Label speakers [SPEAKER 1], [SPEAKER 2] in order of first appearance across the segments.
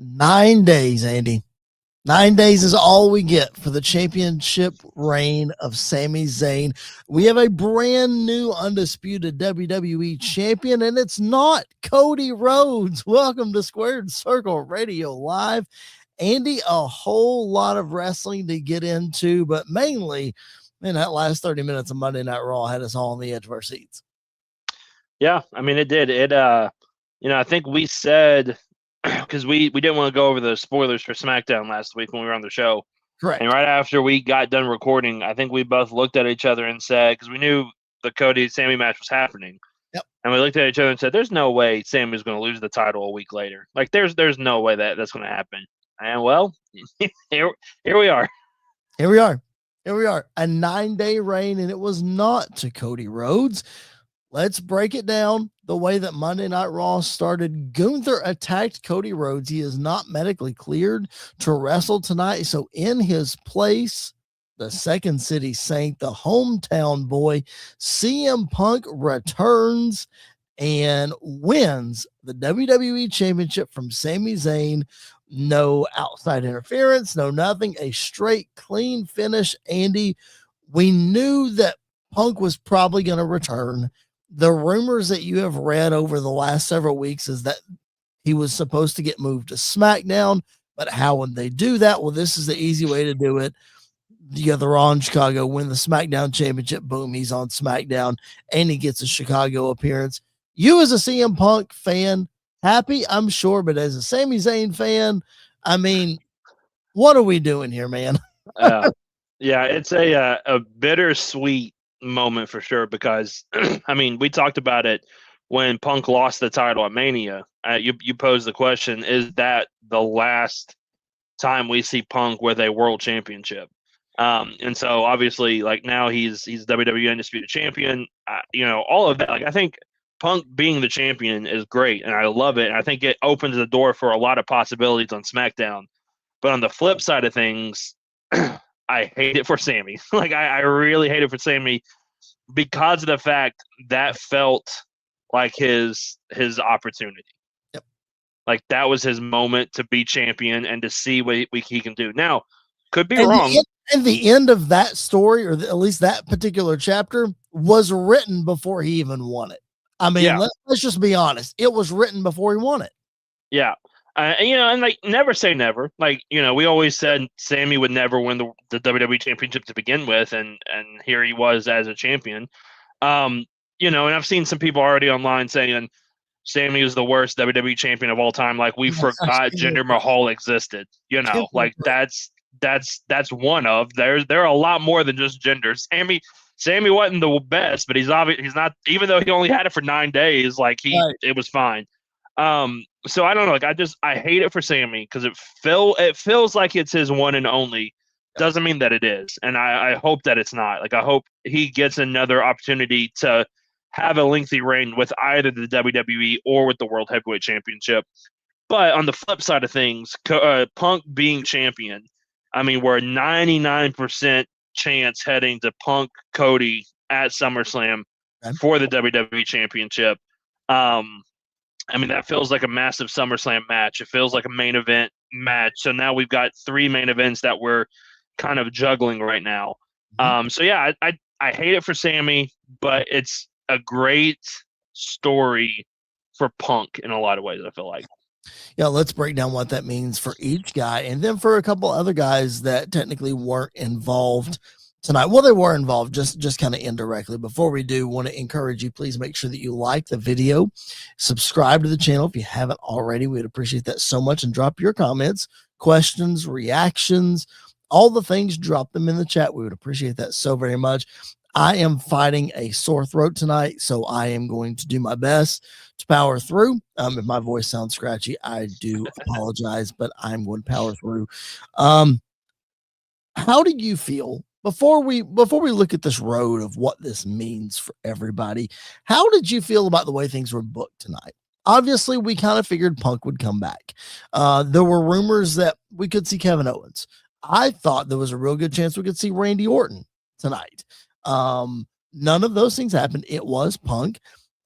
[SPEAKER 1] 9 days, Andy. 9 days is all we get for the championship reign of Sami Zayn. We have a brand new undisputed WWE champion, and it's not Cody Rhodes. Welcome to Squared Circle Radio Live. Andy, a whole lot of wrestling to get into, but mainly, man, that last 30 minutes of Monday Night Raw had us all on the edge of our seats.
[SPEAKER 2] Yeah, I mean, it did. I think we said, because we didn't want to go over the spoilers for SmackDown last week when we were on the show.
[SPEAKER 1] Correct.
[SPEAKER 2] And right after we got done recording, I think we both looked at each other and said, because we knew the Cody Sami match was happening.
[SPEAKER 1] Yep.
[SPEAKER 2] And we looked at each other and said, there's no way Sami's going to lose the title a week later. Like, there's no way that's going to happen. And, well, here we are.
[SPEAKER 1] Here we are. A 9-day reign, and it was not to Cody Rhodes. Let's break it down the way that Monday Night Raw started. Gunther attacked Cody Rhodes. He is not medically cleared to wrestle tonight. So in his place, the Second City Saint, the hometown boy, CM Punk returns and wins the WWE Championship from Sami Zayn. No outside interference, no nothing. A straight, clean finish. Andy, we knew that Punk was probably going to return. The rumors that you have read over the last several weeks is that he was supposed to get moved to SmackDown, but how would they do that? Well, this is the easy way to do it. You got the Raw in Chicago, win the SmackDown Championship, boom, he's on SmackDown, and he gets a Chicago appearance. You as a CM Punk fan, happy, I'm sure, but as a Sami Zayn fan, I mean, what are we doing here, man?
[SPEAKER 2] Yeah, it's a bittersweet moment for sure, because I mean, we talked about it when Punk lost the title at Mania. You posed the question, is that the last time we see Punk with a world championship? And so obviously, like, now he's WWE Undisputed Champion, all of that. Like, I think Punk being the champion is great, and I love it, and I think it opens the door for a lot of possibilities on SmackDown. But on the flip side of things, I hate it for Sami. Like, I really hate it for Sami, because of the fact that felt like his opportunity.
[SPEAKER 1] Yep.
[SPEAKER 2] Like, that was his moment to be champion and to see what he can do. Now, could be wrong.
[SPEAKER 1] And the end of that story, or at least that particular chapter, was written before he even won it. I mean, yeah. Let's just be honest. It was written before he won it.
[SPEAKER 2] Yeah. And like, never say never. Like, we always said Sami would never win the WWE Championship to begin with, and here he was as a champion. And I've seen some people already online saying Sami is the worst WWE champion of all time. Like, we forgot Jinder Mahal existed. Like, that's one of. There are a lot more than just Jinder. Sami wasn't the best, but he's not. Even though he only had it for 9 days, like, it was fine. So I don't know. Like, I hate it for Sami, because it feels like it's his one and only. Doesn't mean that it is, and I hope that it's not. Like, I hope he gets another opportunity to have a lengthy reign with either the WWE or with the World Heavyweight Championship. But on the flip side of things, Punk being champion, I mean, we're 99% chance heading to Punk Cody at SummerSlam for the WWE Championship. I mean, that feels like a massive SummerSlam match. It feels like a main event match. So now we've got 3 main events that we're kind of juggling right now. So yeah, I hate it for Sami, but it's a great story for Punk in a lot of ways, I feel like.
[SPEAKER 1] Yeah, let's break down what that means for each guy, and then for a couple other guys that technically weren't involved tonight. Well, they were involved, just kind of indirectly. Before we do, want to encourage you, please make sure that you like the video, subscribe to the channel if you haven't already. We'd appreciate that so much, and drop your comments, questions, reactions, all the things. Drop them in the chat. We would appreciate that so very much. I am fighting a sore throat tonight, so I am going to do my best to power through. If my voice sounds scratchy, I do apologize, but I'm going to power through. How do you feel before we look at this road of what this means for everybody? How did you feel about the way things were booked tonight? Obviously, we kind of figured Punk would come back. There were rumors that we could see Kevin Owens. I thought there was a real good chance we could see Randy Orton tonight. None of those things happened. It was Punk.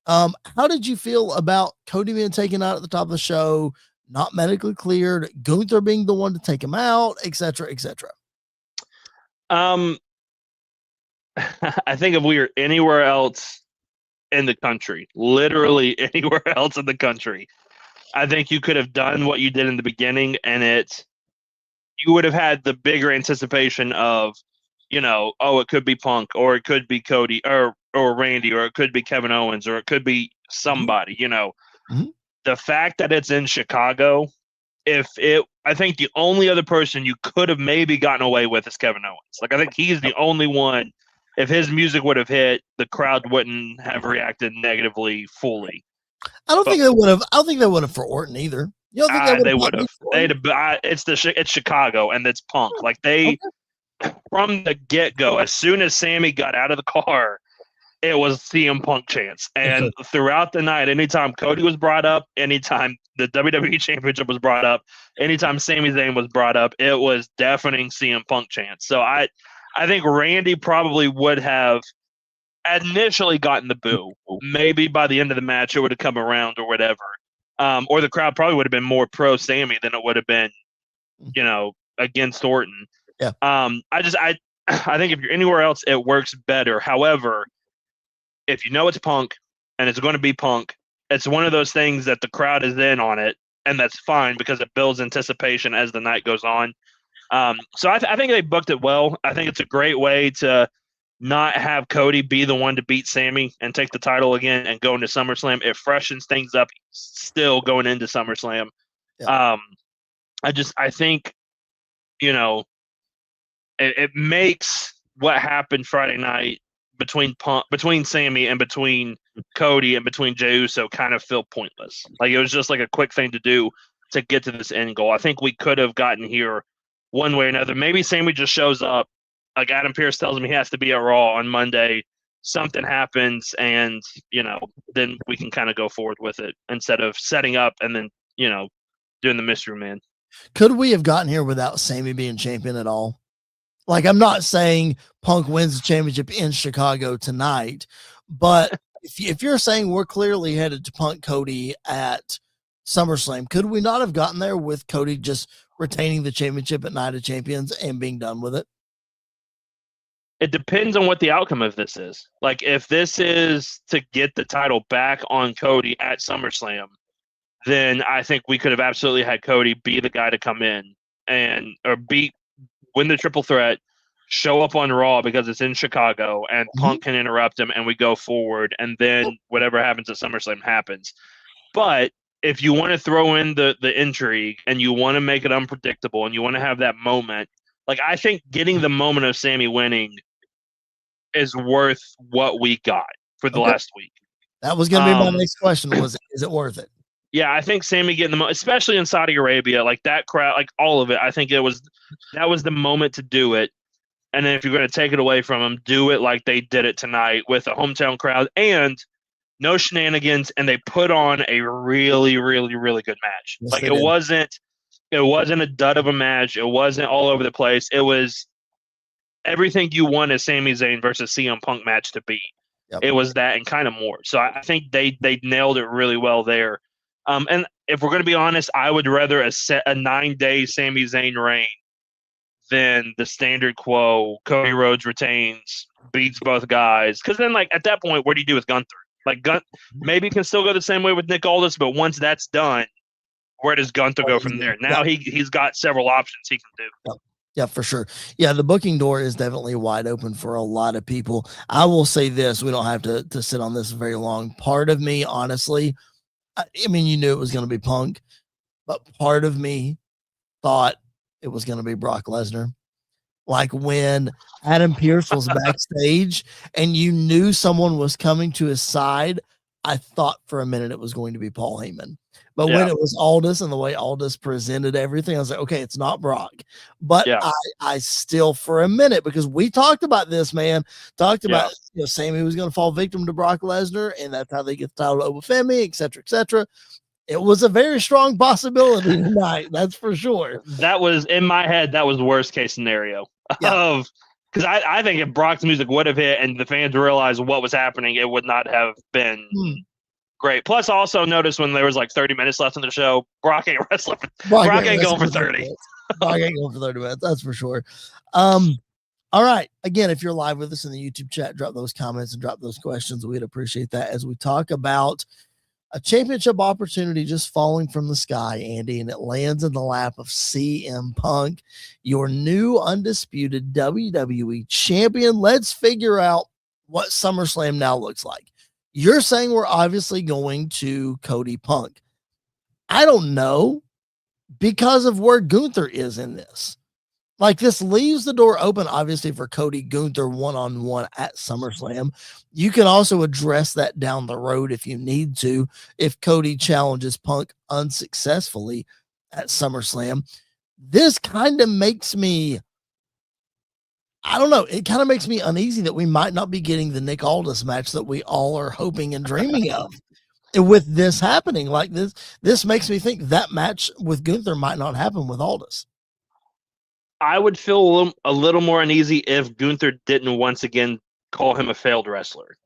[SPEAKER 1] How did you feel about Cody being taken out at the top of the show? not medically cleared, Gunther being the one to take him out, etc., etc.?
[SPEAKER 2] I think if we were anywhere else in the country, literally anywhere else in the country, I think you could have done what you did in the beginning, and you would have had the bigger anticipation of, oh, it could be Punk, or it could be Cody, or Randy, or it could be Kevin Owens, or it could be somebody.
[SPEAKER 1] Mhm.
[SPEAKER 2] The fact that it's in Chicago, I think the only other person you could have maybe gotten away with is Kevin Owens. Like, I think he's the only one. If his music would have hit, the crowd wouldn't have reacted negatively fully.
[SPEAKER 1] I don't think they would have. I don't think they would have for Orton either. You don't think
[SPEAKER 2] They would have. It's Chicago, and it's Punk. Like, they, from the get-go, as soon as Sami got out of the car, it was CM Punk chants. And throughout the night, anytime Cody was brought up, anytime the WWE Championship was brought up, anytime Sami Zayn was brought up, it was deafening CM Punk chants. So I think Randy probably would have initially gotten the boo. Maybe by the end of the match, it would have come around or whatever. Or the crowd probably would have been more pro Sami than it would have been, against Orton.
[SPEAKER 1] Yeah.
[SPEAKER 2] I think if you're anywhere else, it works better. However, if you know it's Punk and it's going to be Punk, it's one of those things that the crowd is in on it, and that's fine because it builds anticipation as the night goes on. So I think they booked it well. I think it's a great way to not have Cody be the one to beat Sami and take the title again and go into SummerSlam. It freshens things up still going into SummerSlam. Yeah. I think, it makes what happened Friday night between Sami and between Cody and between Jey Uso kind of feel pointless. Like, it was just like a quick thing to do to get to this end goal. I think we could have gotten here one way or another. Maybe Sami just shows up. Like, Adam Pearce tells him he has to be at Raw on Monday. Something happens, and, then we can kind of go forward with it instead of setting up and then, doing the mystery man.
[SPEAKER 1] Could we have gotten here without Sami being champion at all? Like, I'm not saying Punk wins the championship in Chicago tonight, but if you're saying we're clearly headed to Punk Cody at SummerSlam, could we not have gotten there with Cody just retaining the championship at Night of Champions and being done with it?
[SPEAKER 2] It depends on what the outcome of this is. Like, if this is to get the title back on Cody at SummerSlam, then I think we could have absolutely had Cody be the guy to come in or win the triple threat, show up on Raw because it's in Chicago, and Punk can interrupt him, and we go forward, and then whatever happens at SummerSlam happens. But if you want to throw in the intrigue and you want to make it unpredictable and you want to have that moment, like, I think getting the moment of Sami winning is worth what we got for the last week.
[SPEAKER 1] That was going to be my next question. Is it worth it?
[SPEAKER 2] Yeah, I think Sami getting especially in Saudi Arabia, like that crowd, like all of it. I think that was the moment to do it. And then if you're going to take it away from them, do it like they did it tonight with a hometown crowd and no shenanigans. And they put on a really, really, really good match. Yes, like, it wasn't a dud of a match. It wasn't all over the place. It was everything you want a Sami Zayn versus CM Punk match to be. Yep. It was that and kind of more. So I think they nailed it really well there. And if we're going to be honest, I would rather a 9-day Sami Zayn reign than the standard quo. Cody Rhodes retains, beats both guys. Because then, like, at that point, what do you do with Gunther? Like, maybe can still go the same way with Nick Aldis, but once that's done, where does Gunther go from there? Now he's got several options he can do.
[SPEAKER 1] Yep. Yeah, for sure. Yeah, the booking door is definitely wide open for a lot of people. I will say this, we don't have to sit on this very long. Part of me, honestly, I mean, you knew it was going to be Punk, but part of me thought it was going to be Brock Lesnar. Like, when Adam Pearce was backstage and you knew someone was coming to his side, I thought for a minute it was going to be Paul Heyman. But when it was Aldis and the way Aldis presented everything, I was like, okay, it's not Brock. But I still, for a minute, because we talked about this, man, about Sami was going to fall victim to Brock Lesnar, and that's how they get the title over Femi, et cetera, et cetera. It was a very strong possibility tonight, that's for sure.
[SPEAKER 2] That was, in my head, that was worst case scenario. Because I think if Brock's music would have hit and the fans realized what was happening, it would not have been Great. Plus, also notice when there was like 30 minutes left in the show, Brock ain't wrestling.
[SPEAKER 1] Brock
[SPEAKER 2] Ain't going for 30.
[SPEAKER 1] Brock ain't going for 30 minutes. That's for sure. All right. Again, if you're live with us in the YouTube chat, drop those comments and drop those questions. We'd appreciate that as we talk about a championship opportunity just falling from the sky, Andy, and it lands in the lap of CM Punk, your new undisputed WWE champion. Let's figure out what SummerSlam now looks like. You're saying we're obviously going to Cody Punk. I don't know because of where Gunther is in this. Like, this leaves the door open, obviously, for Cody Gunther one-on-one at SummerSlam. You can also address that down the road if you need to, if Cody challenges Punk unsuccessfully at SummerSlam. This kind of makes me, I don't know, it kind of makes me uneasy that we might not be getting the Nick Aldis match that we all are hoping and dreaming of. With this happening like this makes me think that match with Gunther might not happen with Aldis.
[SPEAKER 2] I would feel a little more uneasy if Gunther didn't once again call him a failed wrestler.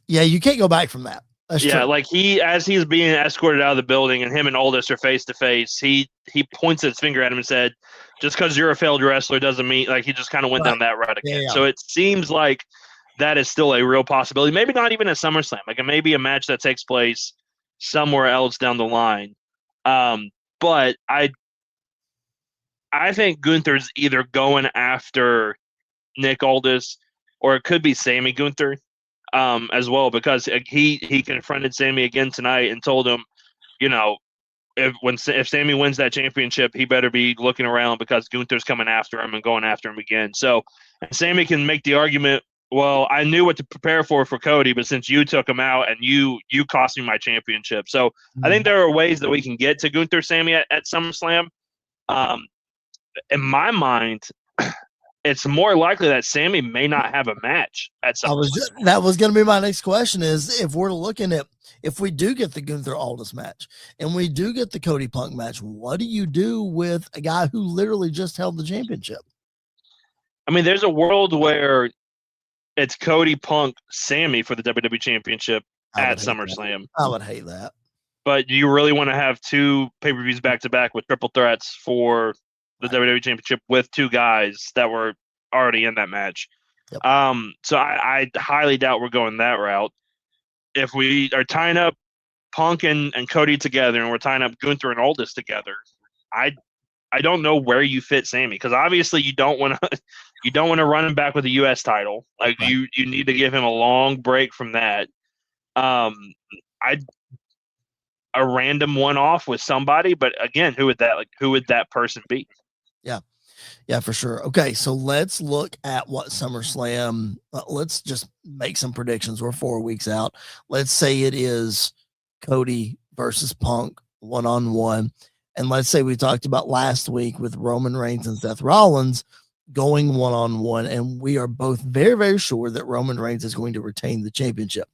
[SPEAKER 1] Yeah, you can't go back from that. That's true.
[SPEAKER 2] Like as he's being escorted out of the building and him and Aldis are face to face, he points his finger at him and said, just because you're a failed wrestler doesn't mean, like, he just kind of went down that route again. Yeah. So it seems like that is still a real possibility. Maybe not even a SummerSlam, like maybe a match that takes place somewhere else down the line. But I think Gunther's either going after Nick Aldis, or it could be Sami Gunther as well, because he confronted Sami again tonight and told him, you know, if Sami wins that championship, he better be looking around because Gunther's coming after him and going after him again. So Sami can make the argument, well, I knew what to prepare for Cody, but since you took him out and you cost me my championship. So I think there are ways that we can get to Gunther Sami at SummerSlam. In my mind, it's more likely that Sami may not have a match at SummerSlam.
[SPEAKER 1] That was going to be my next question, is if we're looking at, if we do get the Gunther Aldis match and we do get the Cody Punk match, what do you do with a guy who literally just held the championship?
[SPEAKER 2] I mean, there's a world where it's Cody Punk Sami for the WWE Championship at SummerSlam.
[SPEAKER 1] I would hate that.
[SPEAKER 2] But do you really want to have two pay-per-views back-to-back with triple threats for the WWE Championship with two guys that were already in that match?
[SPEAKER 1] Yep.
[SPEAKER 2] So I highly doubt we're going that route. If we are tying up Punk and Cody together, and we're tying up Gunther and Aldis together, I don't know where you fit Sami, because obviously you don't want to run him back with a U.S. title. Like, right. You need to give him a long break from that. A random one-off with somebody, but again, who would that person be?
[SPEAKER 1] Yeah, for sure. Okay, so let's look at what SummerSlam. Let's just make some predictions. We're 4 weeks out. Let's say it is Cody versus Punk one-on-one. And let's say we talked about last week with Roman Reigns and Seth Rollins going one-on-one, and we are both very, very sure that Roman Reigns is going to retain the championship.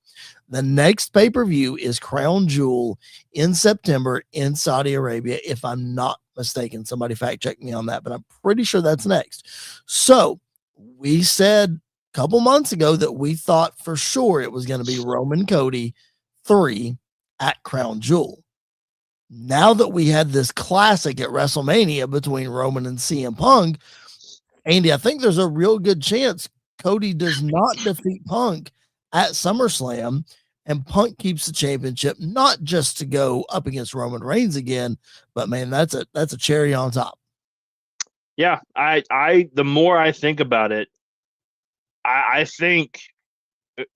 [SPEAKER 1] The next pay-per-view is Crown Jewel in September in Saudi Arabia, if I'm not mistaken. Somebody fact check me on that, but I'm pretty sure that's next. So we said a couple months ago that we thought for sure it was going to be Roman Cody 3 at Crown Jewel. Now that we had this classic at WrestleMania between Roman and CM Punk, Andy, I think there's a real good chance Cody does not defeat Punk at SummerSlam, and Punk keeps the championship, not just to go up against Roman Reigns again, but man, that's a cherry on top.
[SPEAKER 2] Yeah, the more I think about it, I think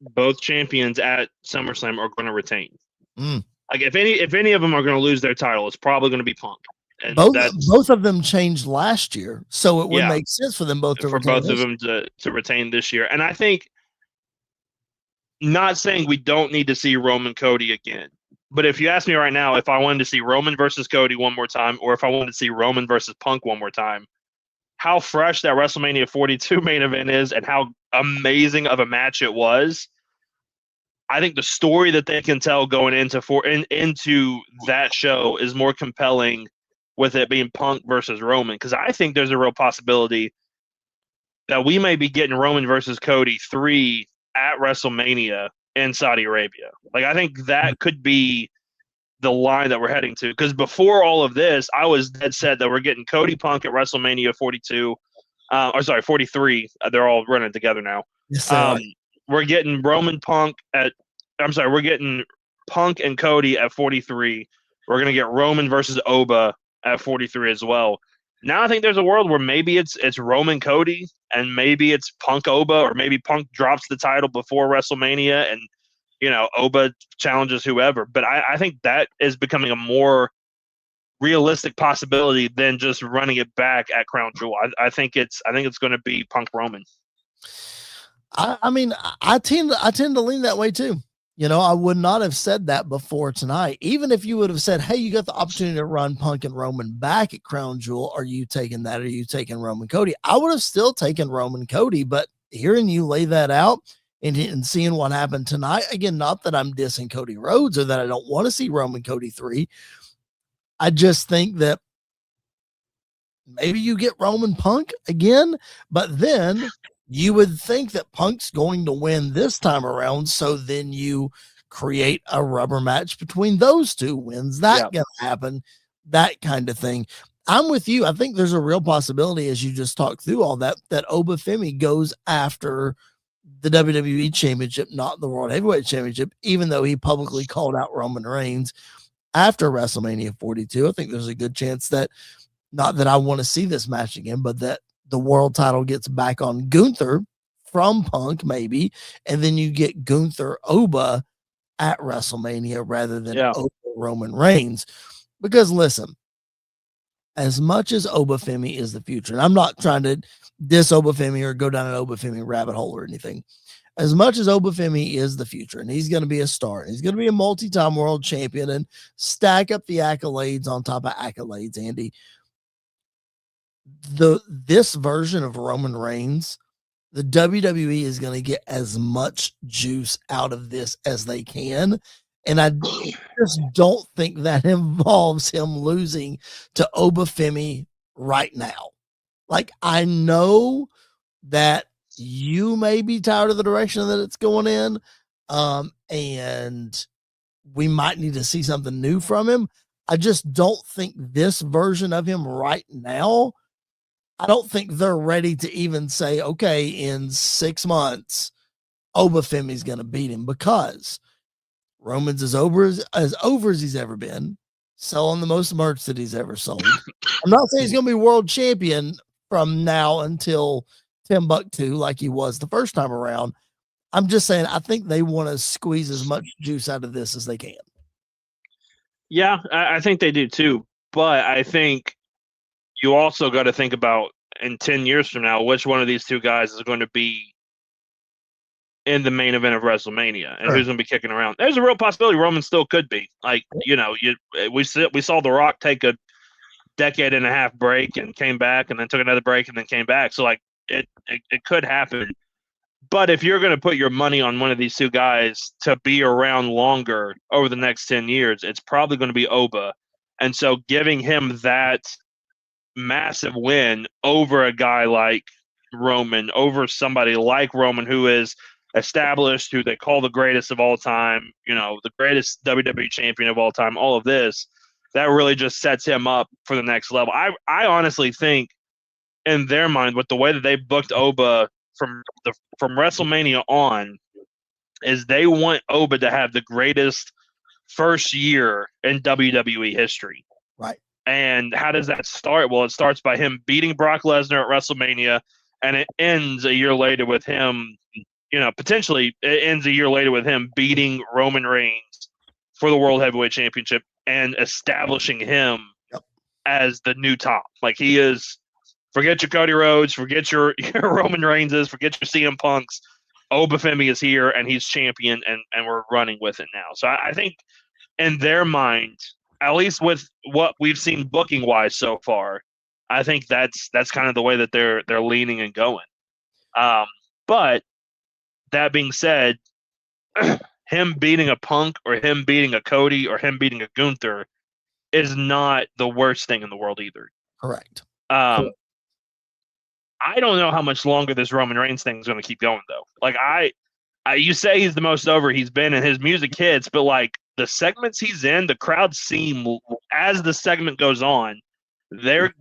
[SPEAKER 2] both champions at SummerSlam are going to retain. Like, if any of them are going to lose their title, it's probably going to be Punk. And
[SPEAKER 1] both of them changed last year, so it would make sense for them both to
[SPEAKER 2] retain this year. And I think, not saying we don't need to see Roman Cody again, but if you ask me right now, if I wanted to see Roman versus Cody one more time, or if I wanted to see Roman versus Punk one more time, how fresh that WrestleMania 42 main event is and how amazing of a match it was, I think the story that they can tell going into that show is more compelling with it being Punk versus Roman, because I think there's a real possibility that we may be getting Roman versus Cody 3 at WrestleMania in Saudi Arabia. Like, I think that could be the line that we're heading to. Because before all of this, I was dead set that we're getting Cody Punk at WrestleMania 42. 43. They're all running together now.
[SPEAKER 1] Yes, they are.
[SPEAKER 2] We're getting we're getting Punk and Cody at 43. We're going to get Roman versus Oba at 43 as well. Now I think there's a world where maybe it's Roman Cody and maybe it's Punk Oba, or maybe Punk drops the title before WrestleMania and, Oba challenges whoever. But I think that is becoming a more realistic possibility than just running it back at Crown Jewel. I think it's going to be Punk Roman.
[SPEAKER 1] I mean, I tend to lean that way too. I would not have said that before tonight. Even if you would have said, hey, you got the opportunity to run Punk and Roman back at Crown Jewel, are you taking that? Are you taking Roman Cody? I would have still taken Roman Cody, but hearing you lay that out and seeing what happened tonight, again, not that I'm dissing Cody Rhodes or that I don't want to see Roman Cody 3. I just think that maybe you get Roman Punk again, but then you would think that Punk's going to win this time around. So then you create a rubber match between those two. When's that going to happen? That kind of thing. I'm with you. I think there's a real possibility, as you just talked through all that Obafemi goes after the WWE Championship, not the World Heavyweight Championship, even though he publicly called out Roman Reigns after WrestleMania 42. I think there's a good chance that, not that I want to see this match again, but that the world title gets back on Gunther from Punk, maybe, and then you get Gunther Oba at WrestleMania rather than Oba Roman Reigns. Because listen, as much as Obafemi is the future, and I'm not trying to diss Obafemi or go down an Obafemi rabbit hole or anything, as much as Obafemi is the future and he's going to be a star, and he's going to be a multi-time world champion and stack up the accolades on top of accolades, Andy, this version of Roman Reigns, the WWE is going to get as much juice out of this as they can. And I just don't think that involves him losing to Obafemi right now. Like, I know that you may be tired of the direction that it's going in. And we might need to see something new from him. I just don't think this version of him right now, I don't think they're ready to even say, okay, in 6 months, Obafemi's going to beat him, because Roman's as over as he's ever been, selling the most merch that he's ever sold. I'm not saying he's going to be world champion from now until Timbuktu like he was the first time around. I'm just saying, I think they want to squeeze as much juice out of this as they can.
[SPEAKER 2] Yeah, I think they do too. But I think you also got to think about, in 10 years from now, which one of these two guys is going to be in the main event of WrestleMania, and who's going to be kicking around. There's a real possibility Roman still could be. Like, we saw The Rock take a decade and a half break and came back, and then took another break and then came back. So, like, it could happen. But if you're going to put your money on one of these two guys to be around longer over the next 10 years, it's probably going to be Oba. And so giving him that massive win over a guy like Roman, over somebody like Roman who is established, who they call the greatest of all time, the greatest WWE champion of all time, all of this, that really just sets him up for the next level. I honestly think, in their mind, with the way that they booked Oba from WrestleMania on, is they want Oba to have the greatest first year in WWE history.
[SPEAKER 1] Right.
[SPEAKER 2] And how does that start? Well, it starts by him beating Brock Lesnar at WrestleMania, and it ends a year later with him, potentially it ends a year later with him beating Roman Reigns for the World Heavyweight Championship and establishing him as the new top. Like, he is, forget your Cody Rhodes, forget your Roman Reigns, forget your CM Punks. Obafemi is here, and he's champion, and we're running with it now. So I think in their mind, at least with what we've seen booking wise so far, I think that's kind of the way that they're leaning and going. But that being said, him beating a Punk or him beating a Cody or him beating a Gunther is not the worst thing in the world either.
[SPEAKER 1] Correct.
[SPEAKER 2] I don't know how much longer this Roman Reigns thing is going to keep going, though. Like, You say he's the most over he's been, and his music hits, but like the segments he's in, the crowd seem as the segment goes on, they're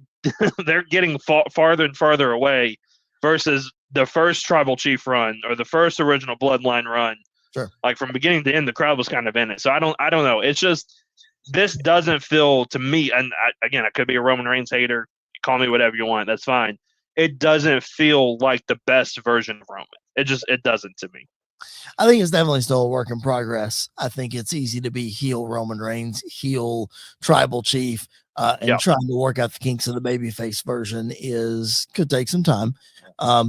[SPEAKER 2] they're getting farther and farther away versus the first Tribal Chief run or the first original Bloodline run.
[SPEAKER 1] Sure.
[SPEAKER 2] Like from beginning to end, the crowd was kind of in it. So I don't know. It's just this doesn't feel to me, and again, I could be a Roman Reigns hater. Call me whatever you want. That's fine. It doesn't feel like the best version of Roman. It doesn't to me.
[SPEAKER 1] I think it's definitely still a work in progress. I think it's easy to be heel Roman Reigns, heel Tribal Chief, and trying to work out the kinks of the babyface version could take some time.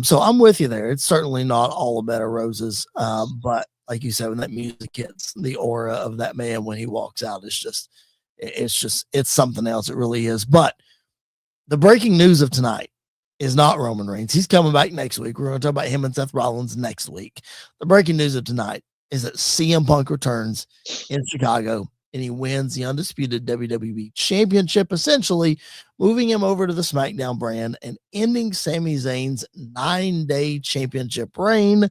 [SPEAKER 1] So I'm with you there. It's certainly not all a bed of roses, but like you said, when that music hits, the aura of that man when he walks out is it's something else. It really is. But the breaking news of tonight is not Roman Reigns. He's coming back next week. We're going to talk about him and Seth Rollins next week. The breaking news of tonight is that CM Punk returns in Chicago and he wins the undisputed WWE Championship, essentially moving him over to the SmackDown brand and ending Sami Zayn's 9-day championship reign.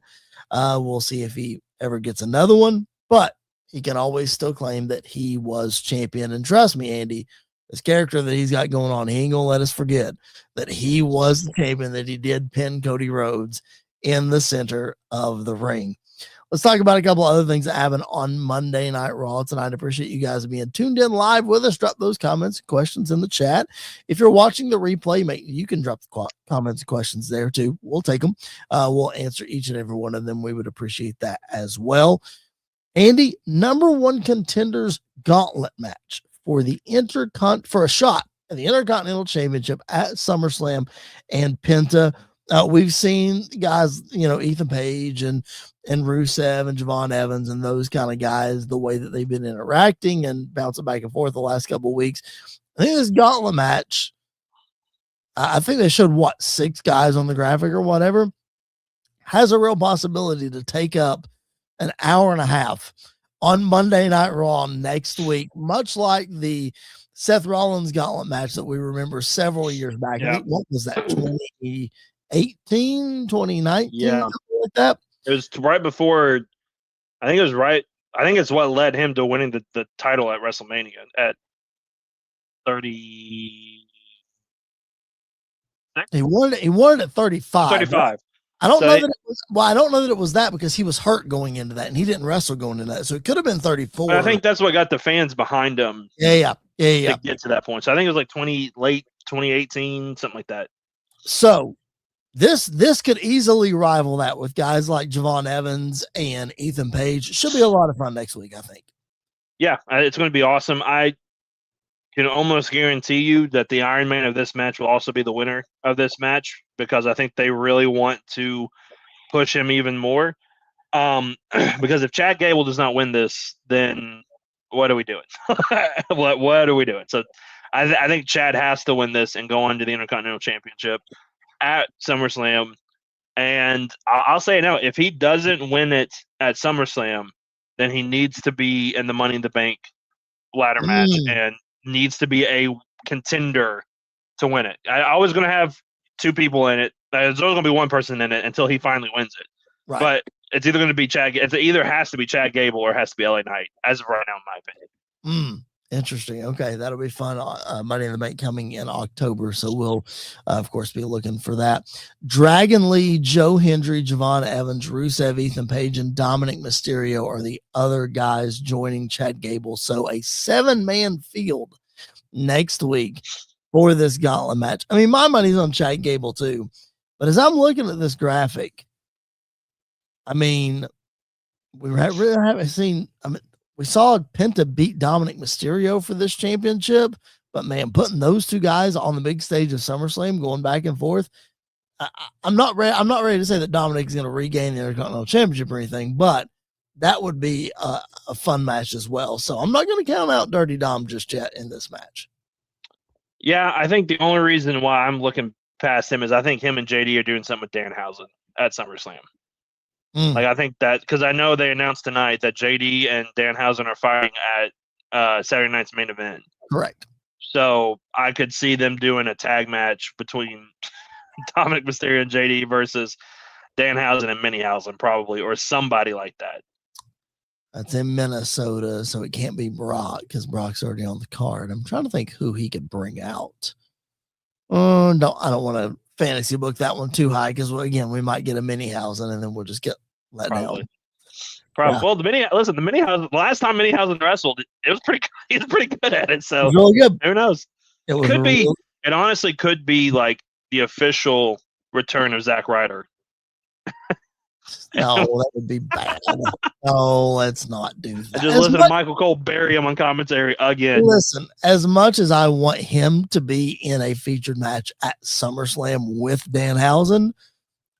[SPEAKER 1] We'll see if he ever gets another one, but he can always still claim that he was champion. And trust me, Andy, this character that he's got going on, he ain't gonna let us forget that he was the champion, that he did pin Cody Rhodes in the center of the ring. Let's talk about a couple other things that happened on Monday Night Raw tonight. I appreciate you guys being tuned in live with us. Drop those comments and questions in the chat. If you're watching the replay, you can drop the comments and questions there too. We'll take them. We'll answer each and every one of them. We would appreciate that as well. Andy, number one contenders gauntlet match for a shot at the Intercontinental Championship at SummerSlam and Penta. We've seen guys, Ethan Page and Rusev and Javon Evans and those kind of guys, the way that they've been interacting and bouncing back and forth the last couple of weeks. I think this gauntlet match, I think they showed 6 guys on the graphic or whatever, has a real possibility to take up an hour and a half on Monday Night Raw next week, much like the Seth Rollins gauntlet match that we remember several years back.
[SPEAKER 2] Yeah.
[SPEAKER 1] I think, what was that, 2018, 2019,
[SPEAKER 2] yeah,
[SPEAKER 1] something like that?
[SPEAKER 2] It was right before. I think it was right. I think it's what led him to winning the title at WrestleMania at 30.
[SPEAKER 1] He won it at 35.
[SPEAKER 2] 35.
[SPEAKER 1] I don't know that it was that because he was hurt going into that and he didn't wrestle going into that. So it could have been 34.
[SPEAKER 2] But I think that's what got the fans behind him.
[SPEAKER 1] Yeah.
[SPEAKER 2] To get to that point. So I think it was like late 2018, something like that.
[SPEAKER 1] So this could easily rival that with guys like Javon Evans and Ethan Page. Should be a lot of fun next week, I think.
[SPEAKER 2] Yeah, it's going to be awesome. I can almost guarantee you that the Iron Man of this match will also be the winner of this match because I think they really want to push him even more. Because if Chad Gable does not win this, then what are we doing? what are we doing? So I think Chad has to win this and go on to the Intercontinental Championship at SummerSlam. And I'll say now, if he doesn't win it at SummerSlam, then he needs to be in the Money in the Bank ladder match and needs to be a contender to win it. I was going to have 2 people in it. There's only going to be one person in it until he finally wins it.
[SPEAKER 1] Right.
[SPEAKER 2] But it's either going to be Chad. It either has to be Chad Gable or it has to be LA Knight, as of right now, in my opinion.
[SPEAKER 1] Interesting. Okay, that'll be fun. Money in the Bank coming in October, so we'll, of course, be looking for that. Dragon Lee, Joe Hendry, Javon Evans, Rusev, Ethan Page, and Dominic Mysterio are the other guys joining Chad Gable. So a 7-man field next week for this gauntlet match. I mean, my money's on Chad Gable too, but as I'm looking at this graphic, I mean, we really haven't seen. I mean, we saw Penta beat Dominic Mysterio for this championship, but man, putting those 2 guys on the big stage of SummerSlam, going back and forth, I'm not ready. I'm not ready to say that Dominic's going to regain the Intercontinental Championship or anything, but that would be a fun match as well. So I'm not going to count out Dirty Dom just yet in this match.
[SPEAKER 2] Yeah, I think the only reason why I'm looking past him is I think him and JD are doing something with Danhausen at SummerSlam. Like, I think that because I know they announced tonight that JD and Danhausen are fighting at Saturday night's main event.
[SPEAKER 1] Correct.
[SPEAKER 2] So I could see them doing a tag match between Dominic Mysterio and JD versus Danhausen and Minihausen probably, or somebody like that.
[SPEAKER 1] That's in Minnesota, so it can't be Brock because Brock's already on the card. I'm trying to think who he could bring out. No, I don't want to fantasy book that one too high because again, we might get a Minihausen and then we'll just get let
[SPEAKER 2] Probably.
[SPEAKER 1] down.
[SPEAKER 2] Probably. Yeah. Well, the Minihausen. The last time Minihausen wrestled, it was pretty. He was pretty good at it. So
[SPEAKER 1] really good.
[SPEAKER 2] Who knows?
[SPEAKER 1] It was
[SPEAKER 2] could be. It honestly could be like the official return of Zack Ryder.
[SPEAKER 1] No, that would be bad. No, let's not do that.
[SPEAKER 2] Just listen to Michael Cole bury him on commentary again.
[SPEAKER 1] Listen, as much as I want him to be in a featured match at SummerSlam with Danhausen,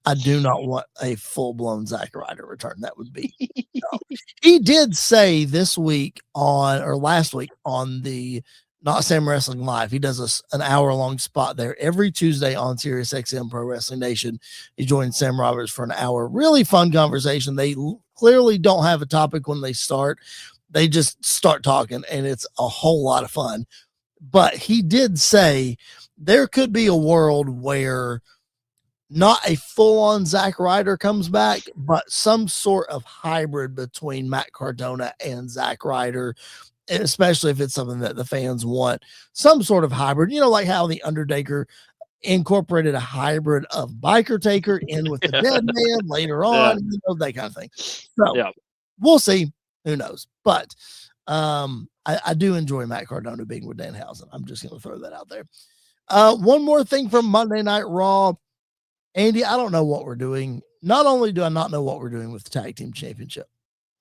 [SPEAKER 1] I do not want a full-blown Zack Ryder return. That would be no. He did say this week last week on the Not Sam Wrestling Live. He does an hour-long spot there every Tuesday on Sirius XM Pro Wrestling Nation. He joins Sam Roberts for an hour. Really fun conversation. They clearly don't have a topic when they start. They just start talking, and it's a whole lot of fun. But he did say there could be a world where not a full-on Zack Ryder comes back, but some sort of hybrid between Matt Cardona and Zack Ryder, especially if it's something that the fans want. Some sort of hybrid, like how the Undertaker incorporated a hybrid of Biker Taker in with the Dead Man later on, that kind of thing. So we'll see. Who knows? But I do enjoy Matt Cardona being with Danhausen. I'm just going to throw that out there. One more thing from Monday Night Raw. Andy, I don't know what we're doing. Not only do I not know what we're doing with the Tag Team Championship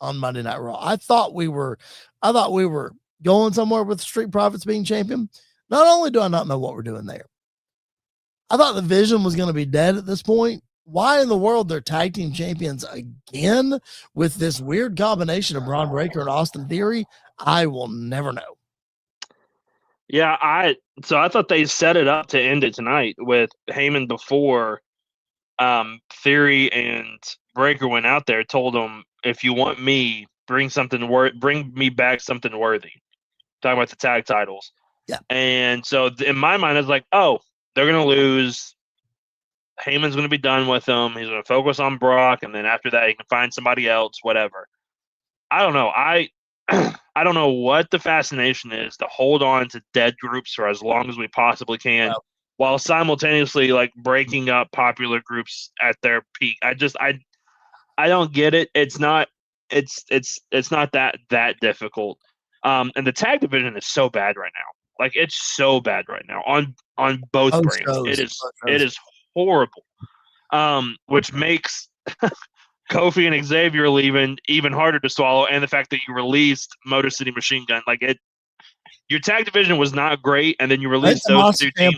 [SPEAKER 1] on Monday Night Raw, I thought we were going somewhere with the Street Profits being champion. Not only do I not know what we're doing there, I thought the Vision was going to be dead at this point. Why in the world they're Tag Team Champions again with this weird combination of Braun Breaker and Austin Theory? I will never know.
[SPEAKER 2] Yeah, I thought they set it up to end it tonight with Heyman before Theory and Breaker went out there, told them, if you want me, bring me back something worthy. Talking about the tag titles.
[SPEAKER 1] Yeah.
[SPEAKER 2] And so in my mind, I was like, oh, they're going to lose. Heyman's going to be done with them. He's going to focus on Brock. And then after that, he can find somebody else, whatever. I don't know. I don't know what the fascination is to hold on to dead groups for as long as we possibly can, while simultaneously like breaking up popular groups at their peak. I don't get it. It's not that difficult. And the tag division is so bad right now. Like, it's so bad right now on both brands. It is horrible. Which makes Kofi and Xavier leaving even harder to swallow, and the fact that you released Motor City Machine Gun. Like, your tag division was not great, and then you released those two teams.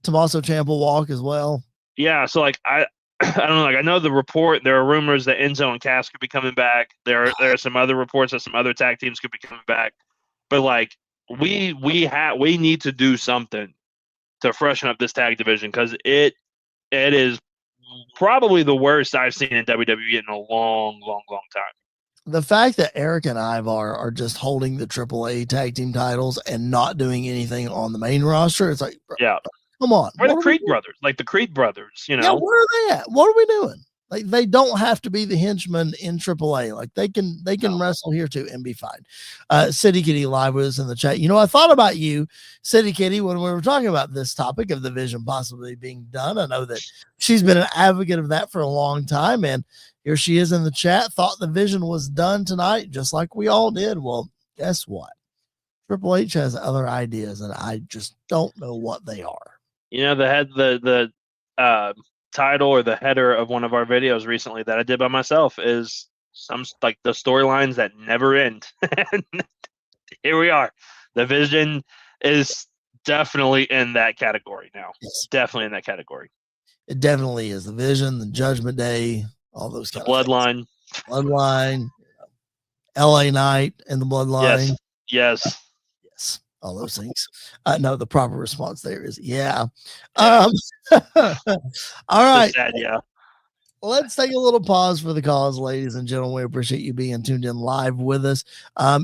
[SPEAKER 1] Tommaso Ciampa walk as well.
[SPEAKER 2] Yeah, so like I don't know. Like, I know there are rumors that Enzo and Cass could be coming back. There are some other reports that some other tag teams could be coming back. But like we need to do something to freshen up this tag division, because it is probably the worst I've seen in WWE in a long, long, long time.
[SPEAKER 1] The fact that Eric and Ivar are just holding the AAA tag team titles and not doing anything on the main roster, it's like, bro, come on.
[SPEAKER 2] Or the Creed brothers, like the Creed brothers,
[SPEAKER 1] Yeah, where are they at? What are we doing? Like, they don't have to be the henchmen in AAA. Like, they can wrestle here too and be fine. City Kitty Live was in the chat. I thought about you, City Kitty, when we were talking about this topic of the Vision possibly being done. I know that she's been an advocate of that for a long time, and here she is in the chat. Thought the Vision was done tonight, just like we all did. Well, guess what? Triple H has other ideas, and I just don't know what they are.
[SPEAKER 2] The title or the header of one of our videos recently that I did by myself is some like the storylines that never end. Here we are. The Vision is definitely in that category now.
[SPEAKER 1] Yes.
[SPEAKER 2] Definitely in that category.
[SPEAKER 1] It definitely is. The Vision, the Judgment Day, all those kind of
[SPEAKER 2] Bloodline.
[SPEAKER 1] Things. Bloodline, LA Knight and the Bloodline.
[SPEAKER 2] Yes.
[SPEAKER 1] All those things. No, the proper response there is yeah. All right.
[SPEAKER 2] Sad, yeah.
[SPEAKER 1] Let's take a little pause for the cause, ladies and gentlemen. We appreciate you being tuned in live with us.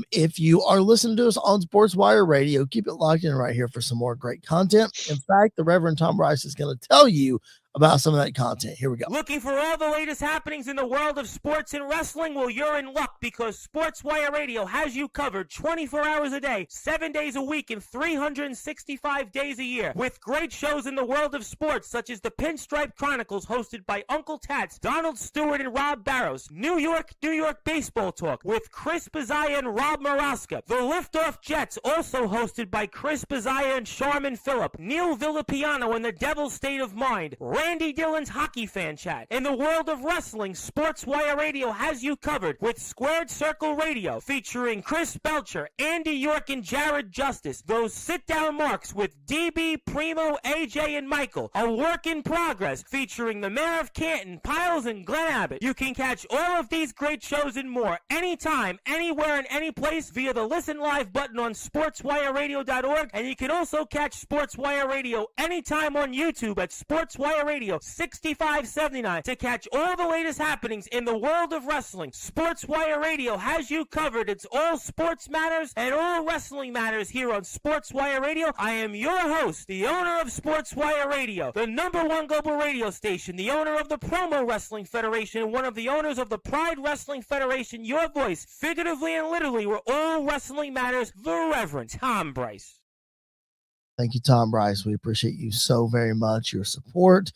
[SPEAKER 1] If you are listening to us on Sports Wire Radio, keep it locked in right here for some more great content. In fact, the Reverend Tom Rice is going to tell you about some of that content. Here we go.
[SPEAKER 3] Looking for all the latest happenings in the world of sports and wrestling? Well, you're in luck because SportsWire Radio has you covered 24 hours a day, 7 days a week, and 365 days a year. With great shows in the world of sports, such as the Pinstripe Chronicles, hosted by Uncle Tats, Donald Stewart, and Rob Barrows. New York Baseball Talk with Chris Bazaya and Rob Maraska. The Liftoff Jets, also hosted by Chris Bazaya and Sharman Phillip. Neil Villapiano and the Devil's State of Mind. Randy Dillon's Hockey Fan Chat. In the world of wrestling, SportsWire Radio has you covered with Squared Circle Radio, featuring Chris Belcher, Andy York, and Jared Justice. Those sit-down marks with DB, Primo, AJ, and Michael. A work in progress, featuring the Mayor of Canton, Piles, and Glenn Abbott. You can catch all of these great shows and more anytime, anywhere, and any place via the Listen Live button on SportsWireRadio.org, and you can also catch SportsWire Radio anytime on YouTube at SportsWire Radio 6579 to catch all the latest happenings in the world of wrestling. SportsWire Radio has you covered. It's all sports matters and all wrestling matters here on SportsWire Radio. I am your host, the owner of SportsWire Radio, the #1 global radio station, the owner of the Promo Wrestling Federation, and one of the owners of the Pride Wrestling Federation. Your voice, figuratively and literally, where all wrestling matters, the Reverend Tom Bryce.
[SPEAKER 1] Thank you, Tom Bryce. We appreciate you so very much, your support,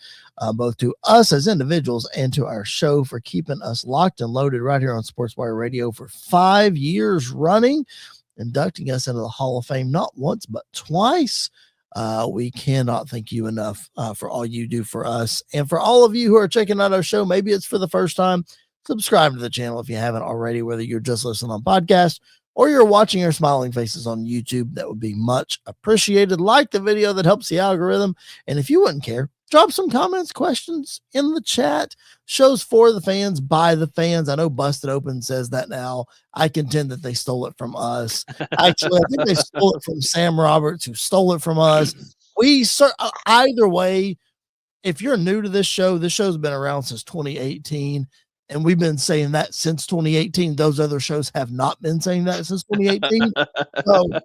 [SPEAKER 1] both to us as individuals and to our show, for keeping us locked and loaded right here on SportsWire Radio for 5 years running, inducting us into the Hall of Fame not once, but twice. We cannot thank you enough for all you do for us. And for all of you who are checking out our show, maybe it's for the first time, subscribe to the channel if you haven't already, whether you're just listening on podcast or you're watching our smiling faces on YouTube. That would be much appreciated. Like the video, that helps the algorithm. And if you wouldn't care, drop some comments, questions in the chat. Shows for the fans, by the fans. I know Busted Open says that now. I contend that they stole it from us. Actually, I think they stole it from Sam Roberts, who stole it from us. Either way, if you're new to this show's been around since 2018. And we've been saying that since 2018. Those other shows have not been saying that since 2018. So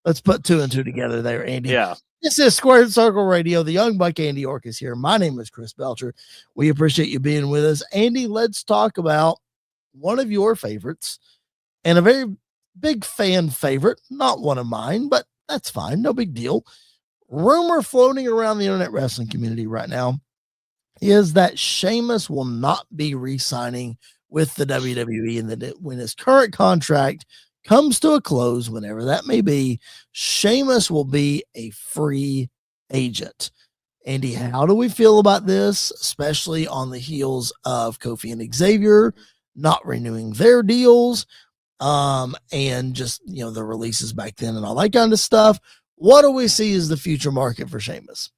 [SPEAKER 1] let's put 2 and 2 together there, Andy.
[SPEAKER 2] Yeah.
[SPEAKER 1] This is Squared Circle Radio. The Young Buck Andy York is here. My name is Chris Belcher. We appreciate you being with us. Andy, let's talk about one of your favorites and a very big fan favorite. Not one of mine, but that's fine. No big deal. Rumor floating around the internet wrestling community right now is that Sheamus will not be re-signing with the WWE, and that when his current contract comes to a close, whenever that may be, Sheamus will be a free agent. Andy, how do we feel about this, especially on the heels of Kofi and Xavier not renewing their deals, and just, the releases back then and all that kind of stuff? What do we see as the future market for Sheamus?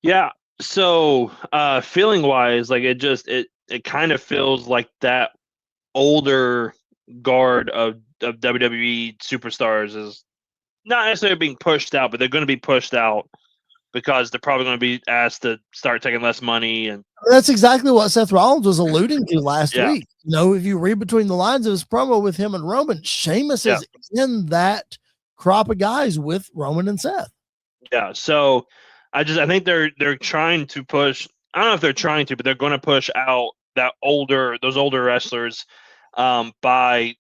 [SPEAKER 2] Yeah. So, feeling wise, like it kind of feels like that older guard of WWE superstars is not necessarily being pushed out, but they're going to be pushed out because they're probably going to be asked to start taking less money. And
[SPEAKER 1] that's exactly what Seth Rollins was alluding to last week. If you read between the lines of his promo with him and Roman, Sheamus is in that crop of guys with Roman and Seth. Yeah.
[SPEAKER 2] So I think they're trying to push. I don't know if they're trying to, but they're going to push out those older wrestlers by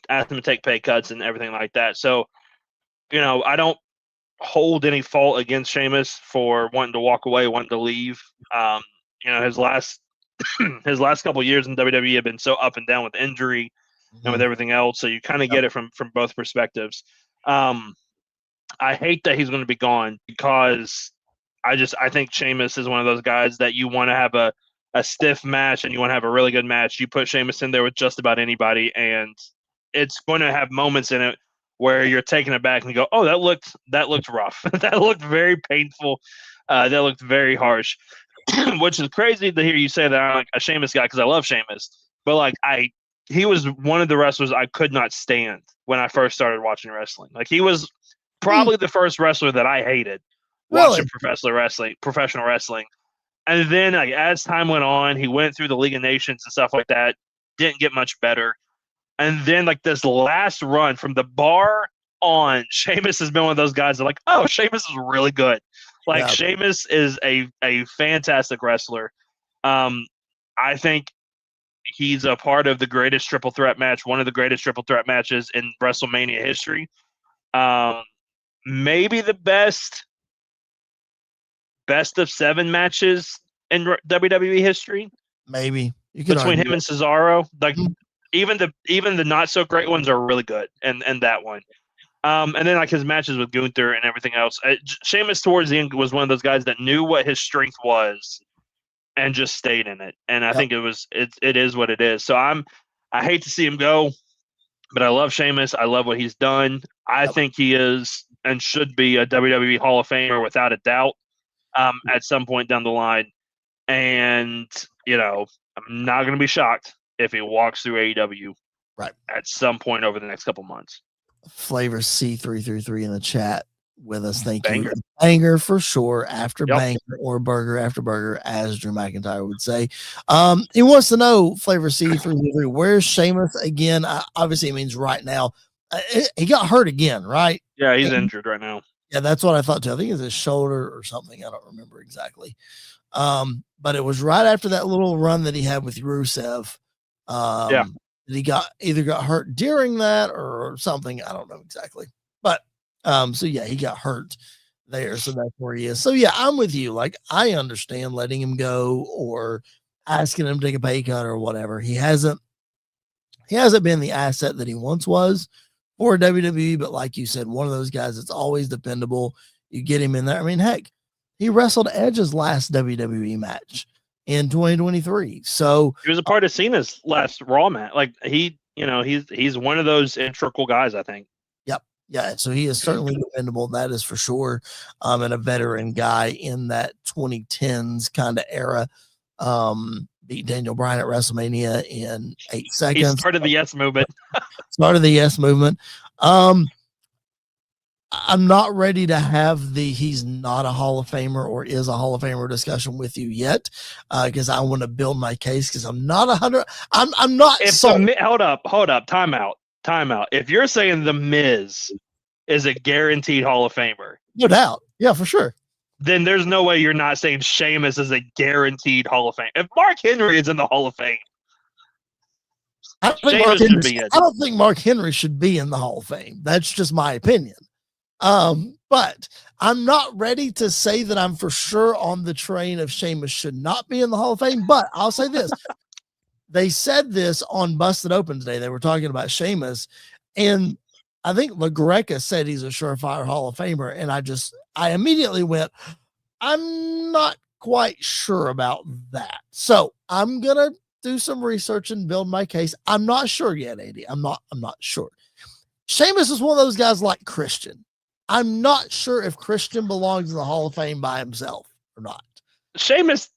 [SPEAKER 2] asking them to take pay cuts and everything like that. So, I don't hold any fault against Sheamus for wanting to walk away, wanting to leave. His last couple of years in WWE have been so up and down with injury and with everything else. So you kind of get it from both perspectives. I hate that he's going to be gone because I think Sheamus is one of those guys that you want to have a stiff match and you want to have a really good match. You put Sheamus in there with just about anybody, and it's going to have moments in it where you're taken aback and you go, "Oh, that looked rough. That looked very painful. That looked very harsh," which is crazy to hear you say that. I'm like a Sheamus guy because I love Sheamus, but he was one of the wrestlers I could not stand when I first started watching wrestling. Like he was probably the first wrestler that I hated. Watching professional wrestling. And then as time went on, he went through the League of Nations and stuff like that. Didn't get much better. And then this last run from the bar on, Sheamus has been one of those guys that like, oh, Sheamus is really good. Like,
[SPEAKER 1] Yeah.
[SPEAKER 2] Sheamus is a fantastic wrestler. I think he's a part of the greatest triple threat match, one of the greatest triple threat matches in WrestleMania history. Maybe the best of 7 matches in WWE history.
[SPEAKER 1] Maybe you could
[SPEAKER 2] between
[SPEAKER 1] argue
[SPEAKER 2] him and Cesaro. Like,
[SPEAKER 1] Mhm.
[SPEAKER 2] even the not so great ones are really good, and that one. And then like his matches with Gunther and everything else. Sheamus towards the end was one of those guys that knew what his strength was and just stayed in it. And I think it is what it is. So I hate to see him go, but I love Sheamus. I love what he's done. I think he is and should be a WWE Hall of Famer without a doubt. At some point down the line, and I'm not going to be shocked if he walks through AEW
[SPEAKER 1] right
[SPEAKER 2] at some point over the next couple months.
[SPEAKER 1] Flavor C333 in the chat with us. Thank
[SPEAKER 2] Banger.
[SPEAKER 1] you. Banger for sure. After
[SPEAKER 2] Yep.
[SPEAKER 1] banger or burger after burger, as Drew McIntyre would say. He wants to know, Flavor C333, where's Sheamus again? Obviously, it means right now. He got hurt again, right?
[SPEAKER 2] Yeah, he's injured right now.
[SPEAKER 1] Yeah, that's what I thought too. I think it's his shoulder or something. I don't remember exactly. But it was right after that little run that he had with Rusev. That he either got hurt during that or something. I don't know exactly. But so yeah, he got hurt there. So that's where he is. So yeah, I'm with you. Like, I understand letting him go or asking him to take a pay cut or whatever. He hasn't been the asset that he once was for WWE, but like you said, one of those guys that's always dependable. You get him in there. I mean, heck, he wrestled Edge's last WWE match in 2023. So
[SPEAKER 2] he was a part of Cena's last Raw match. Like, he's one of those integral guys, I think.
[SPEAKER 1] Yep. Yeah. So he is certainly dependable. That is for sure. And a veteran guy in that 2010s kind of era. Beat Daniel Bryan at WrestleMania in 8 seconds.
[SPEAKER 2] He started the Yes Movement.
[SPEAKER 1] I'm not ready to have he's not a Hall of Famer or is a Hall of Famer discussion with you yet, because I want to build my case, because I'm not 100. I'm not.
[SPEAKER 2] Hold up, time out. If you're saying The Miz is a guaranteed Hall of Famer,
[SPEAKER 1] no doubt, yeah, for sure,
[SPEAKER 2] then there's no way you're not saying Sheamus is a guaranteed Hall of Fame. If Mark Henry is in the Hall of Fame,
[SPEAKER 1] I don't think Mark Henry should be in the Hall of Fame. That's just my opinion. But I'm not ready to say that I'm for sure on the train of Sheamus should not be in the Hall of Fame. But I'll say this. They said this on Busted Open today. They were talking about Sheamus, and I think LaGreca said he's a surefire Hall of Famer. And I immediately went, I'm not quite sure about that. So I'm going to do some research and build my case. I'm not sure yet, AD. I'm not sure. Sheamus is one of those guys like Christian. I'm not sure if Christian belongs in the Hall of Fame by himself or not.
[SPEAKER 2] Sheamus,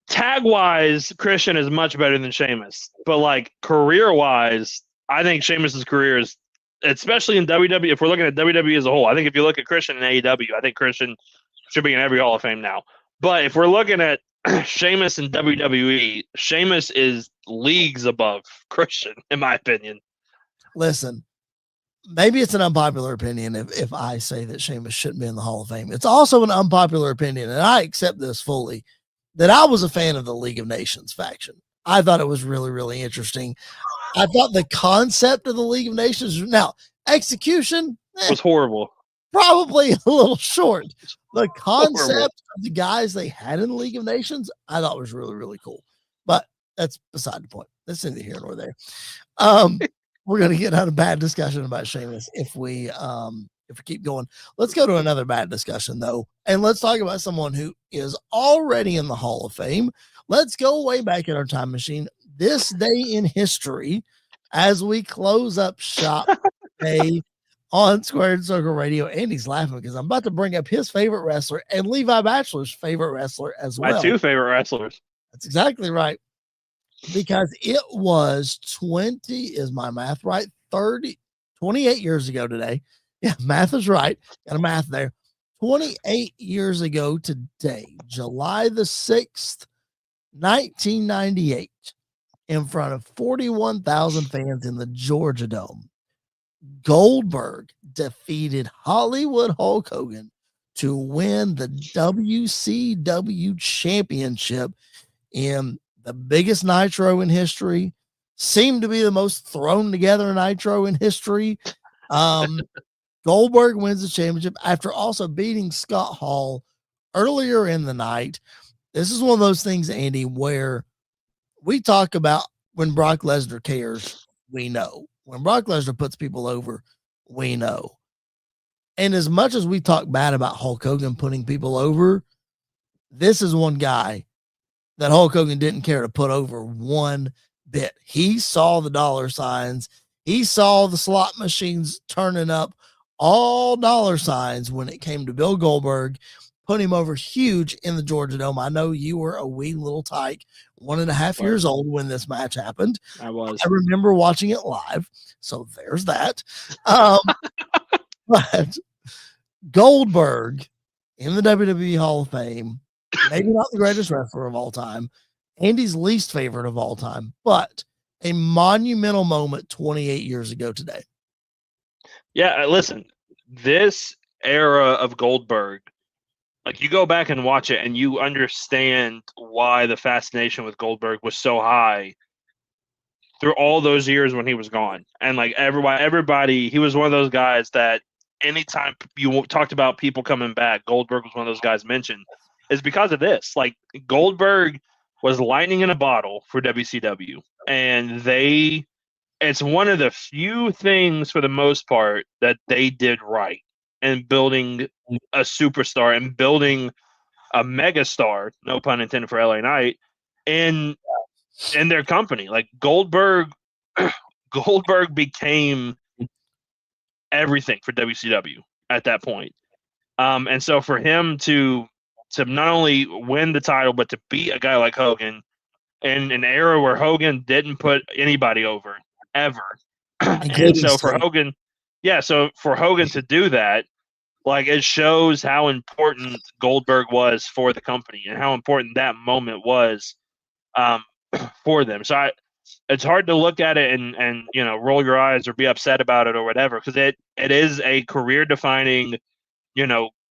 [SPEAKER 2] tag-wise, Christian is much better than Sheamus. But, like, career-wise, I think Sheamus's career is, especially in WWE, if we're looking at WWE as a whole, I think if you look at Christian in AEW, I think Christian should be in every Hall of Fame now. But if we're looking at Sheamus in WWE, Sheamus is leagues above Christian, in my opinion.
[SPEAKER 1] Listen, maybe it's an unpopular opinion if I say that Sheamus shouldn't be in the Hall of Fame. It's also an unpopular opinion, and I accept this fully, that I was a fan of the League of Nations faction. I thought it was really, really interesting. I thought the concept of the League of Nations, now execution
[SPEAKER 2] was horrible.
[SPEAKER 1] Probably a little short. The concept of the guys they had in the League of Nations, I thought was really, really cool. But that's beside the point. That's neither here nor there. We're going to get on a bad discussion about Sheamus if we keep going. Let's go to another bad discussion, though, and let's talk about someone who is already in the Hall of Fame. Let's go way back in our time machine. This day in history, as we close up shop today on Squared Circle Radio. Andy's laughing because I'm about to bring up his favorite wrestler and Levi Bachelor's favorite wrestler as well.
[SPEAKER 2] My 2 favorite wrestlers.
[SPEAKER 1] That's exactly right. Because it was 20, is my math right? 28 years ago today. Yeah, math is right. Got a math there. 28 years ago today, July the 6th, 1998, in front of 41,000 fans in the Georgia Dome. Goldberg defeated Hollywood Hulk Hogan to win the WCW Championship in the biggest Nitro in history, seemed to be the most thrown together Nitro in history. Goldberg wins the championship after also beating Scott Hall earlier in the night. This is one of those things, Andy, where we talk about when Brock Lesnar cares, we know. When Brock Lesnar puts people over, we know. And as much as we talk bad about Hulk Hogan putting people over, this is one guy that Hulk Hogan didn't care to put over one bit. He saw the dollar signs. He saw the slot machines turning up all dollar signs when it came to Bill Goldberg, put him over huge in the Georgia Dome. I know you were a wee little tyke, 1.5 years old when this match happened.
[SPEAKER 2] I was.
[SPEAKER 1] I remember watching it live. So there's that. But Goldberg in the WWE Hall of Fame, maybe not the greatest wrestler of all time, Andy's least favorite of all time, but a monumental moment 28 years ago today.
[SPEAKER 2] Yeah, listen, this era of Goldberg, like, you go back and watch it and you understand why the fascination with Goldberg was so high through all those years when he was gone. And like everybody, he was one of those guys that anytime you talked about people coming back, Goldberg was one of those guys mentioned, is because of this. Like, Goldberg was lightning in a bottle for WCW, and it's one of the few things for the most part that they did right in building a superstar and building a megastar, no pun intended, for LA Knight in their company. Like, Goldberg became everything for WCW at that point. And so for him to not only win the title, but to beat a guy like Hogan in an era where Hogan didn't put anybody over ever. And so for Hogan, to do that, like, it shows how important Goldberg was for the company and how important that moment was for them. So it's hard to look at it and roll your eyes or be upset about it or whatever, because it is a career defining,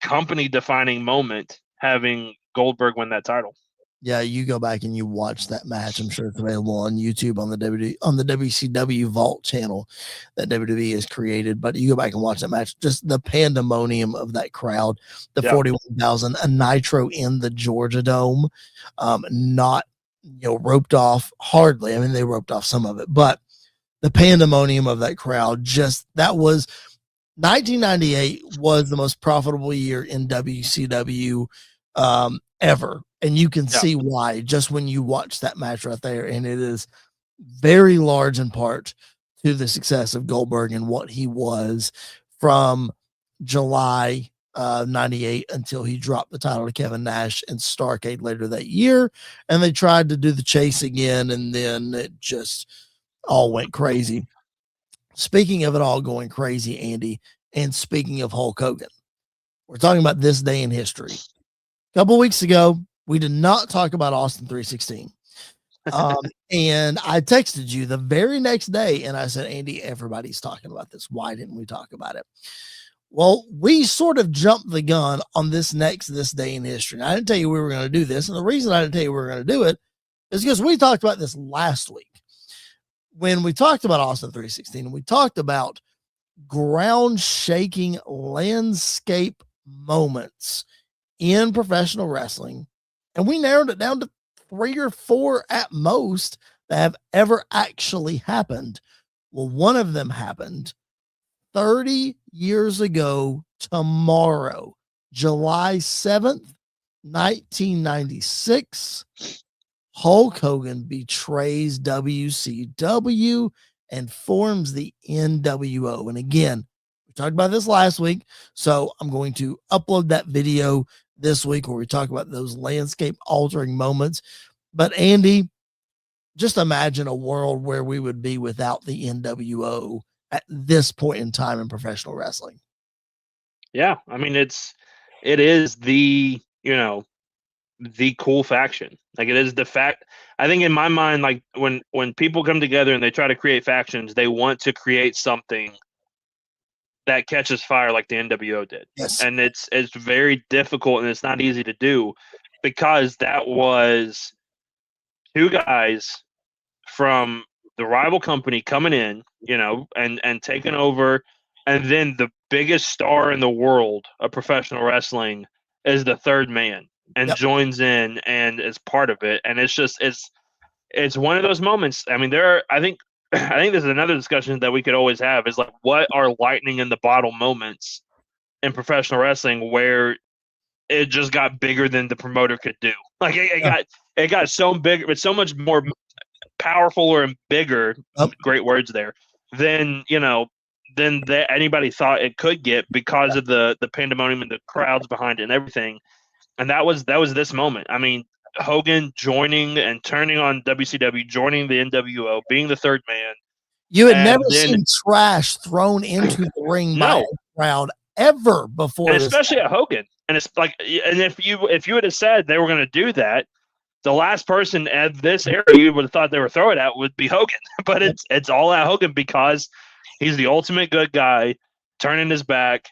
[SPEAKER 2] company defining moment having Goldberg win that title.
[SPEAKER 1] Yeah, you go back and you watch that match. I'm sure it's available on YouTube on the WCW Vault channel that WWE has created. But you go back and watch that match, just the pandemonium of that crowd, the 41,000, a Nitro in the Georgia Dome, not roped off hardly. I mean, they roped off some of it, but the pandemonium of that crowd, that was 1998 was the most profitable year in WCW ever. And you can see why just when you watch that match right there. And it is very large in part to the success of Goldberg and what he was from July 98 until he dropped the title to Kevin Nash and Starrcade later that year. And they tried to do the chase again, and then it just all went crazy. Speaking of it all going crazy, Andy, and speaking of Hulk Hogan, we're talking about this day in history. A couple weeks ago, we did not talk about Austin 316. And I texted you the very next day and I said, Andy, everybody's talking about this. Why didn't we talk about it? Well, we sort of jumped the gun on this day in history. And I didn't tell you we were going to do this. And the reason I didn't tell you we were going to do it is because we talked about this last week when we talked about Austin 316. And we talked about ground shaking landscape moments in professional wrestling. And we narrowed it down to 3 or 4 at most that have ever actually happened. Well, one of them happened 30 years ago tomorrow, July 7th, 1996. Hulk Hogan betrays WCW and forms the NWO. And again, we talked about this last week, so I'm going to upload that video this week where we talk about those landscape altering moments. But Andy, just imagine a world where we would be without the NWO at this point in time in professional wrestling.
[SPEAKER 2] Yeah. I mean, it is the cool faction. Like, it is the fact. I think in my mind, like, when people come together and they try to create factions, they want to create something that catches fire like the NWO did.
[SPEAKER 1] Yes.
[SPEAKER 2] And it's very difficult and it's not easy to do because that was two guys from the rival company coming in, and taking over, and then the biggest star in the world of professional wrestling is the third man and joins in and is part of it. And it's just it's one of those moments. I mean, I think this is another discussion that we could always have is like, what are lightning in the bottle moments in professional wrestling where it just got bigger than the promoter could do? Like it got so big, but so much more powerful and bigger, great words there, than anybody thought it could get because of the pandemonium and the crowds behind it and everything. And that was this moment. I mean, Hogan joining and turning on WCW, joining the NWO, being the third man.
[SPEAKER 1] You had never seen trash thrown into the ring by a crowd ever before,
[SPEAKER 2] and especially at Hogan. And it's like, and if you would have said they were going to do that, the last person at this area you would have thought they were throwing at would be Hogan. But it's all at Hogan because he's the ultimate good guy, turning his back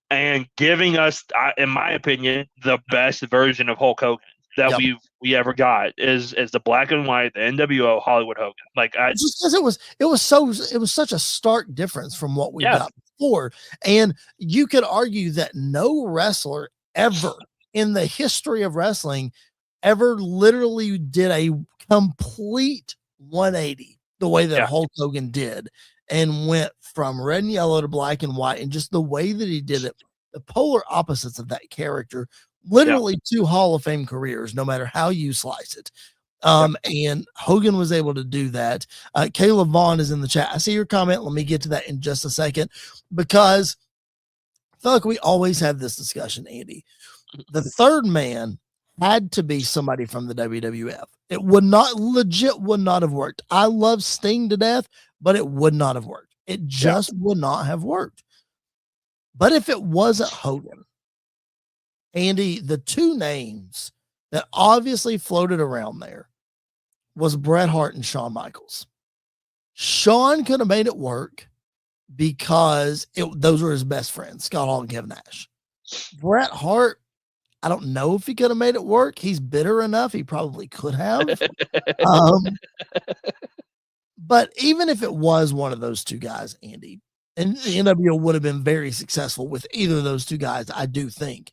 [SPEAKER 2] and giving us, in my opinion, the best version of Hulk Hogan that we ever got is the black and white, the NWO Hollywood Hogan. Like
[SPEAKER 1] just because it was such a stark difference from what we got before. And you could argue that no wrestler ever in the history of wrestling ever literally did a complete 180 the way that Hulk Hogan did and went from red and yellow to black and white, and just the way that he did it, the polar opposites of that character, literally two Hall of Fame careers, no matter how you slice it. And Hogan was able to do that. Caleb Vaughn is in the chat. I see your comment. Let me get to that in just a second, because I feel like we always have this discussion, Andy. The third man had to be somebody from the WWF. It would not have worked. I love Sting to death, but it would not have worked. It just would not have worked. But if it wasn't Hogan, Andy, the two names that obviously floated around there was Bret Hart and Shawn Michaels. Shawn could have made it work because those were his best friends, Scott Hall and Kevin Nash. Bret Hart, I don't know if he could have made it work. He's bitter enough. He probably could have. But even if it was one of those two guys, Andy, and the NWO would have been very successful with either of those two guys, I do think.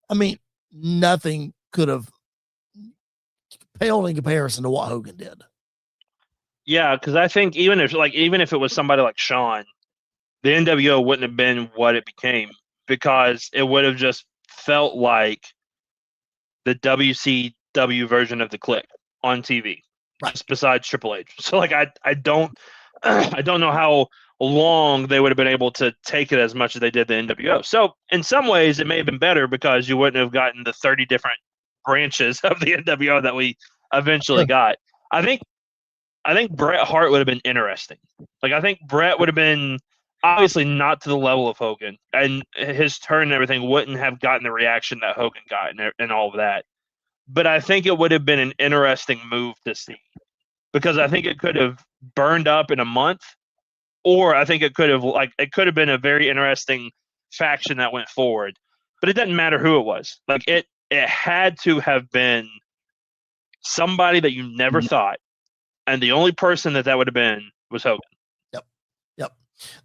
[SPEAKER 1] I mean, nothing could have paled in comparison to what Hogan did.
[SPEAKER 2] Yeah, because I think even if it was somebody like Shawn, the NWO wouldn't have been what it became, because it would have just felt like the WCW version of the Click on TV, just besides Triple H. So like I don't know how long they would have been able to take it as much as they did the NWO. So in some ways it may have been better because you wouldn't have gotten the 30 different branches of the NWO that we eventually got. I think Bret Hart would have been interesting. Like, I think Bret would have been obviously not to the level of Hogan, and his turn and everything wouldn't have gotten the reaction that Hogan got and all of that. But I think it would have been an interesting move to see, because I think it could have burned up in a month, or I think it could have been a very interesting faction that went forward. But it doesn't matter who it was. Like, it had to have been somebody that you never thought, and the only person that would have been was Hogan.
[SPEAKER 1] Yep.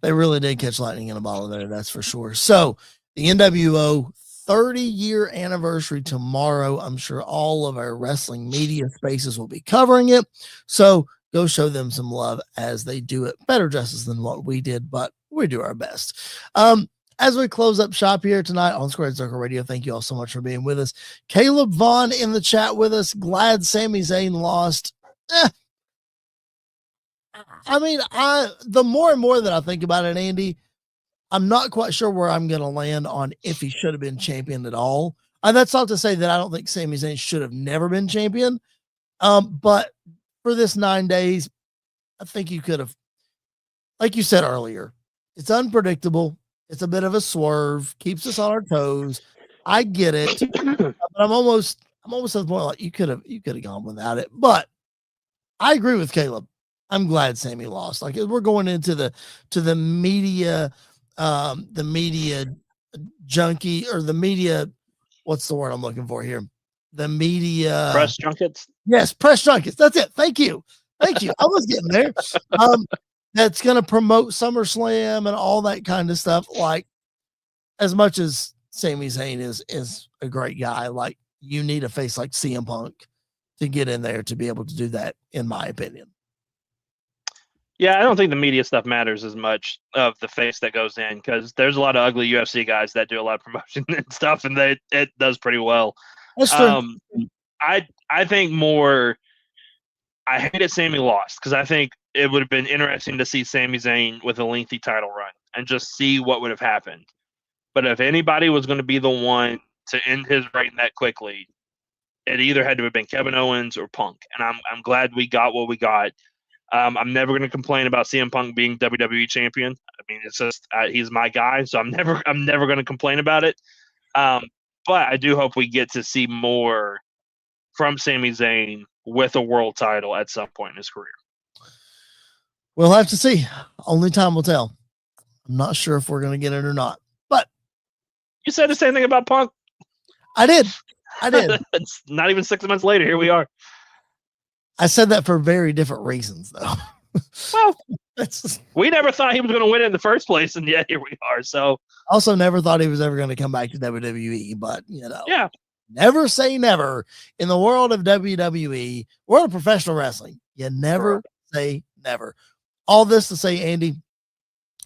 [SPEAKER 1] They really did catch lightning in a bottle there, that's for sure. So the NWO 30-year anniversary tomorrow. I'm sure all of our wrestling media spaces will be covering it. So go show them some love, as they do it better justice than what we did, but we do our best. As we close up shop here tonight on Squared Circle Radio, thank you all so much for being with us. Caleb Vaughn in the chat with us. Glad Sami Zayn lost. I mean, the more and more that I think about it, Andy, I'm not quite sure where I'm going to land on if he should have been champion at all. And that's not to say that I don't think Sami Zayn should have never been champion. But for this 9 days, I think you could have, like you said earlier, it's unpredictable. It's a bit of a swerve, keeps us on our toes. I get it, but I'm almost at the point like you could have gone without it. But I agree with Caleb. I'm glad Sami lost. Like, we're going into the media the media junkie or the media. What's the word I'm looking for here? The media
[SPEAKER 2] Press junkets.
[SPEAKER 1] Yes, press junkets. That's it. Thank you. Thank you. I was getting there. That's going to promote SummerSlam and all that kind of stuff. Like, as much as Sami Zayn is a great guy, like, you need a face like CM Punk to get in there to be able to do that, in my opinion.
[SPEAKER 2] Yeah, I don't think the media stuff matters as much of the face that goes in, because there's a lot of ugly UFC guys that do a lot of promotion and stuff, and it does pretty well.
[SPEAKER 1] That's true.
[SPEAKER 2] I think more. I hated Sami lost, because I think it would have been interesting to see Sami Zayn with a lengthy title run and just see what would have happened. But if anybody was going to be the one to end his reign that quickly, it either had to have been Kevin Owens or Punk. And I'm glad we got what we got. I'm never going to complain about CM Punk being WWE champion. I mean, it's just he's my guy, so I'm never going to complain about it. But I do hope we get to see more from Sami Zayn with a world title at some point in his career.
[SPEAKER 1] We'll have to see. Only time will tell. I'm not sure if we're going to get it or not. But
[SPEAKER 2] you said the same thing about Punk.
[SPEAKER 1] I did.
[SPEAKER 2] It's not even 6 months later. Here we are.
[SPEAKER 1] I said that for very different reasons, though.
[SPEAKER 2] Well, we never thought he was going to win it in the first place, and yet here we are. So,
[SPEAKER 1] also never thought he was ever going to come back to WWE, but
[SPEAKER 2] yeah,
[SPEAKER 1] never say never in the world of WWE, world of professional wrestling. You never say never. All this to say, Andy,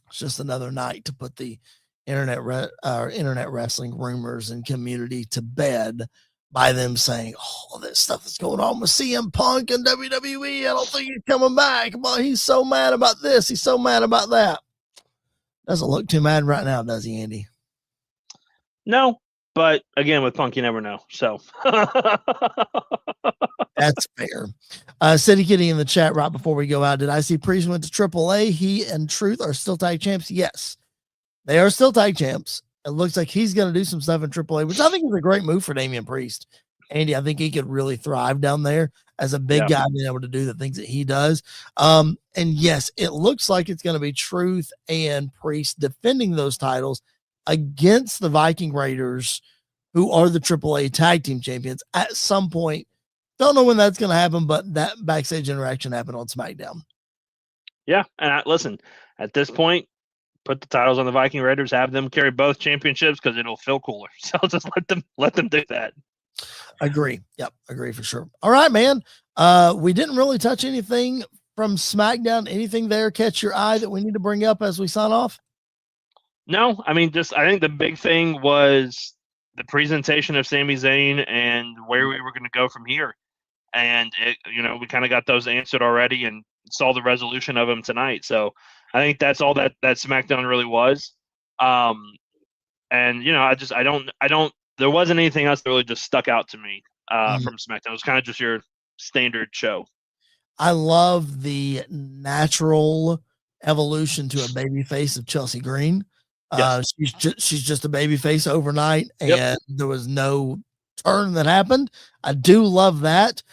[SPEAKER 1] it's just another night to put the internet wrestling rumors and community to bed by them saying, all this stuff that's going on with CM Punk and WWE. I don't think he's coming back. But he's so mad about this. He's so mad about that. Doesn't look too mad right now, does he, Andy?
[SPEAKER 2] No, but again, with Punk, you never know. So
[SPEAKER 1] that's fair. City Kitty in the chat right before we go out. Did I see Priest went to AAA? He and Truth are still tag champs. Yes, they are still tag champs. It looks like he's going to do some stuff in AAA, which I think is a great move for Damian Priest. Andy, I think he could really thrive down there as a big guy, being able to do the things that he does. And yes, it looks like it's going to be Truth and Priest defending those titles against the Viking Raiders, who are the AAA tag team champions at some point. Don't know when that's going to happen, but that backstage interaction happened on SmackDown.
[SPEAKER 2] Yeah. And listen, at this point, put the titles on the Viking Raiders, have them carry both championships, because it'll feel cooler. So just let them do that.
[SPEAKER 1] Agree. Yep. Agree for sure. All right, man. We didn't really touch anything from SmackDown. Anything there catch your eye that we need to bring up as we sign off?
[SPEAKER 2] No, I mean, I think the big thing was the presentation of Sami Zayn and where we were going to go from here. And we kind of got those answered already and saw the resolution of them tonight. So I think that's all that SmackDown really was. And I don't. There wasn't anything else that really just stuck out to me from SmackDown. It was kind of just your standard show.
[SPEAKER 1] I love the natural evolution to a baby face of Chelsea Green. Yes. She's just a baby face overnight, and there was no turn that happened. I do love that.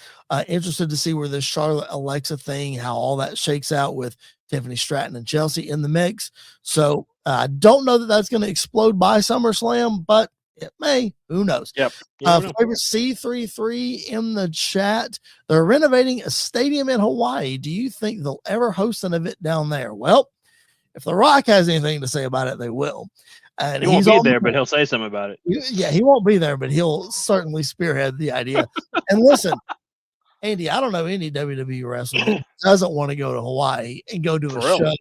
[SPEAKER 1] Interested to see where this Charlotte Alexa thing, how all that shakes out with Tiffany Stratton and Chelsea in the mix. So I don't know that that's going to explode by SummerSlam, but it may. Who knows?
[SPEAKER 2] Yep.
[SPEAKER 1] Flavor C33 in the chat. They're renovating a stadium in Hawaii. Do you think they'll ever host an event down there? Well, if The Rock has anything to say about it, they will. And
[SPEAKER 2] he won't be there, but he'll say something about it.
[SPEAKER 1] Yeah, he won't be there, but he'll certainly spearhead the idea. And listen, Andy, I don't know any WWE wrestler that doesn't want to go to Hawaii and go to a show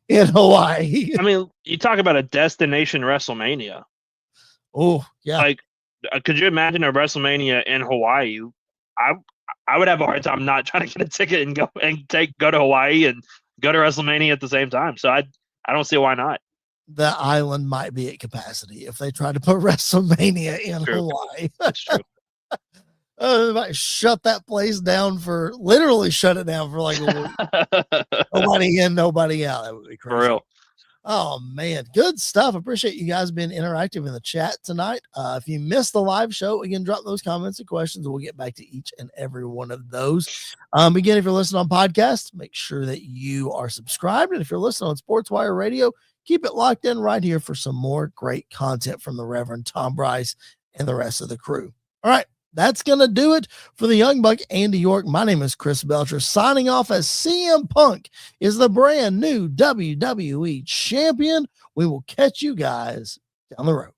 [SPEAKER 1] in Hawaii.
[SPEAKER 2] I mean, you talk about a destination WrestleMania.
[SPEAKER 1] Oh, yeah.
[SPEAKER 2] Like, could you imagine a WrestleMania in Hawaii? I would have a hard time not trying to get a ticket and go to Hawaii and go to WrestleMania at the same time. So I don't see why not.
[SPEAKER 1] The island might be at capacity if they try to put WrestleMania in Hawaii.
[SPEAKER 2] That's true.
[SPEAKER 1] They might shut that place down literally shut it down for like a week. Nobody in, nobody out. That would be crazy.
[SPEAKER 2] For real.
[SPEAKER 1] Oh man, good stuff. Appreciate you guys being interactive in the chat tonight. If you missed the live show, again, drop those comments and questions. We'll get back to each and every one of those. Again, if you're listening on podcast, make sure that you are subscribed. And if you're listening on Sports Wire Radio, Keep it locked in right here for some more great content from the Reverend Tom Bryce and the rest of the crew. All right, that's going to do it for the Young Buck, Andy York. My name is Chris Belcher, signing off as CM Punk is the brand new WWE champion. We will catch you guys down the road.